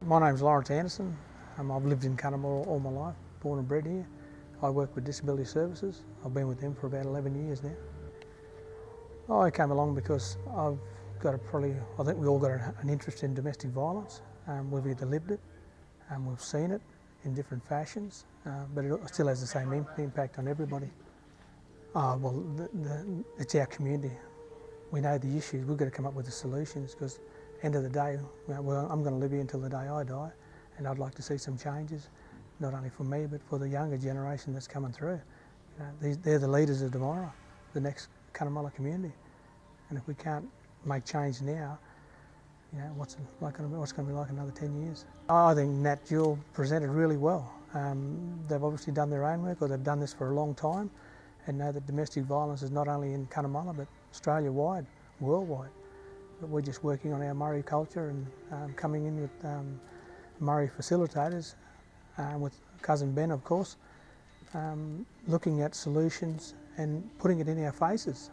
My name's Lawrence Anderson. I've lived in Cunnamulla all my life, born and bred here. I work with Disability Services. I've been with them for about 11 years now. I came along because I've got I think we all got an interest in domestic violence. We've either lived it, we've seen it in different fashions, but it still has the same impact on everybody. Well, it's our community. We know the issues. We've got to come up with the solutions because end of the day, well, I'm going to live here until the day I die, and I'd like to see some changes, not only for me but for the younger generation that's coming through. They're the leaders of tomorrow, the next Cunnamulla community, and if we can't make change now, what's going to be like another 10 years? I think Natjul presented really well. They've obviously done their own work, or they've done this for a long time, and know that domestic violence is not only in Cunnamulla but Australia-wide, worldwide. But we're just working on our Murray culture and coming in with Murray facilitators, with cousin Ben, of course, looking at solutions and putting it in our faces,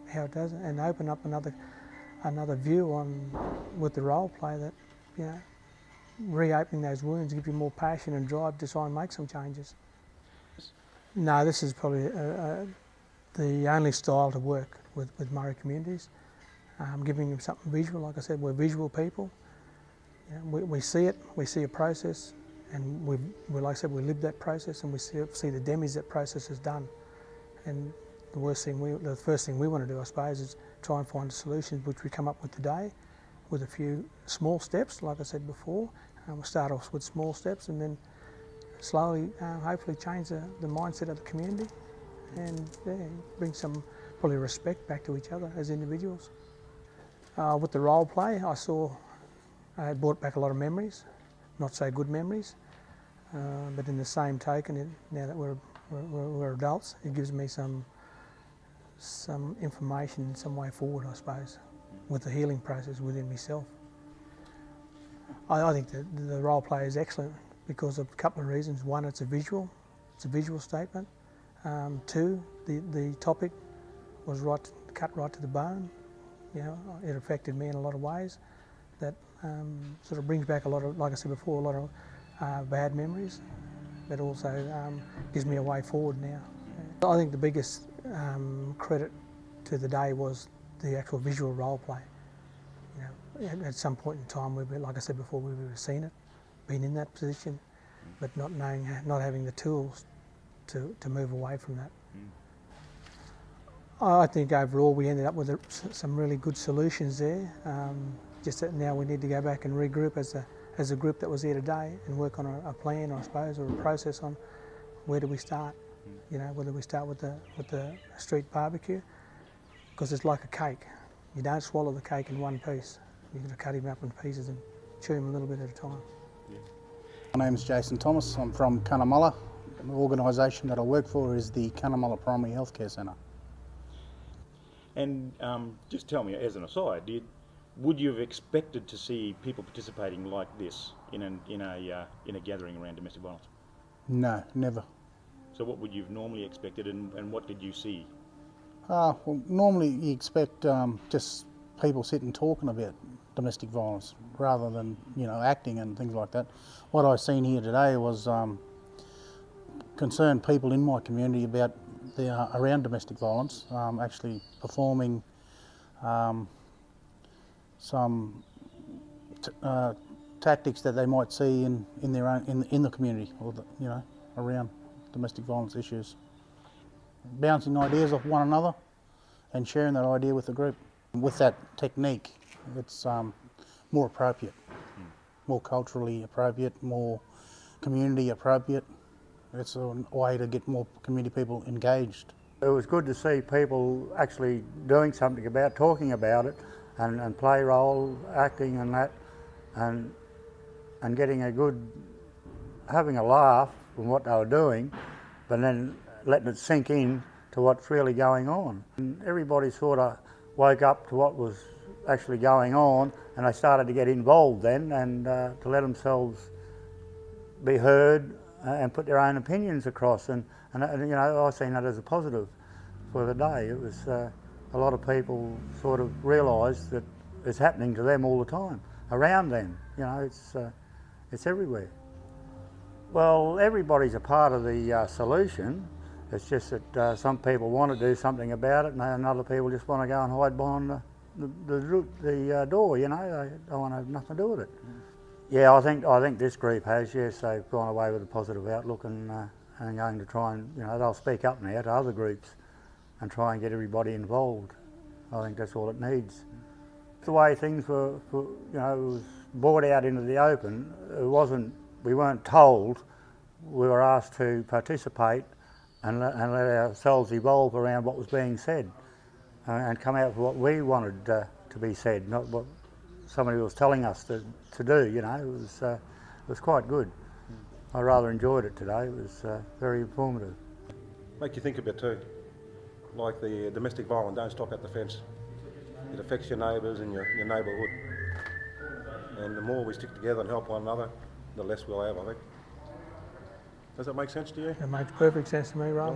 how it does, and open up another view on with the role play that reopening those wounds, give you more passion and drive to try and make some changes. No, this is probably the only style to work with Murray communities. Giving them something visual. Like I said, we're visual people. We see it, we see a process, and like I said, we live that process, and we see the damage that process has done. And the first thing we want to do, I suppose, is try and find solutions which we come up with today, with a few small steps. Like I said before, we'll start off with small steps, and then slowly, hopefully, change the mindset of the community, and bring some probably respect back to each other as individuals. With the role play, I brought back a lot of memories, not so good memories, but in the same token, now that we're adults, it gives me some information, some way forward, I suppose, with the healing process within myself. I think that the role play is excellent because of a couple of reasons. One, it's a visual statement. Two, the topic was cut right to the bone. It affected me in a lot of ways. That sort of brings back a lot of, like I said before, a lot of bad memories, but also gives me a way forward now. I think the biggest credit to the day was the actual visual role play. At some point in time, like I said before, we've seen it, been in that position, but not having the tools to move away from that. I think overall we ended up with some really good solutions there. Just that now we need to go back and regroup as a group that was here today and work on a plan, I suppose, or a process on where do we start. Whether we start with the street barbecue, because it's like a cake. You don't swallow the cake in one piece. You've got to cut him up in pieces and chew him a little bit at a time. My name's Jason Thomas. I'm from Cunnamulla. The organisation that I work for is the Cunnamulla Primary Healthcare Centre. And just tell me, as an aside, would you have expected to see people participating like this in a gathering around domestic violence? No, never. So what would you have normally expected, and what did you see? Well, normally you expect just people sitting talking about domestic violence rather than acting and things like that. What I seen here today was concerned people in my community about around domestic violence, actually performing some tactics that they might see in their own in the community, or around domestic violence issues, bouncing ideas off one another and sharing that idea with the group. With that technique, it's more appropriate, more culturally appropriate, more community appropriate. It's a way to get more community people engaged. It was good to see people actually doing something about, talking about it, and play role, acting and that, and getting having a laugh from what they were doing, but then letting it sink in to what's really going on. And everybody sort of woke up to what was actually going on, and they started to get involved then, and to let themselves be heard and put their own opinions across, and I've seen that as a positive for the day. It was a lot of people sort of realised that it's happening to them all the time, around them. You know, it's everywhere. Well, everybody's a part of the solution. It's just that some people want to do something about it, and other people just want to go and hide behind the door. You know, they don't want to have nothing to do with it. Yeah, I think this group has. Yes, they've gone away with a positive outlook and going to try and, you know, they'll speak up now to other groups and try and get everybody involved. I think that's all it needs. The way things were, you know, it was brought out into the open. We weren't told. We were asked to participate and let ourselves evolve around what was being said and come out with what we wanted to be said, not what somebody was telling us to do. You know, it was quite good. I rather enjoyed it today. It was very informative. Make you think a bit too, like the domestic violence, don't stop at the fence. It affects your neighbours and your neighbourhood. And the more we stick together and help one another, the less we'll have, I think. Does that make sense to you? It makes perfect sense to me, Ray.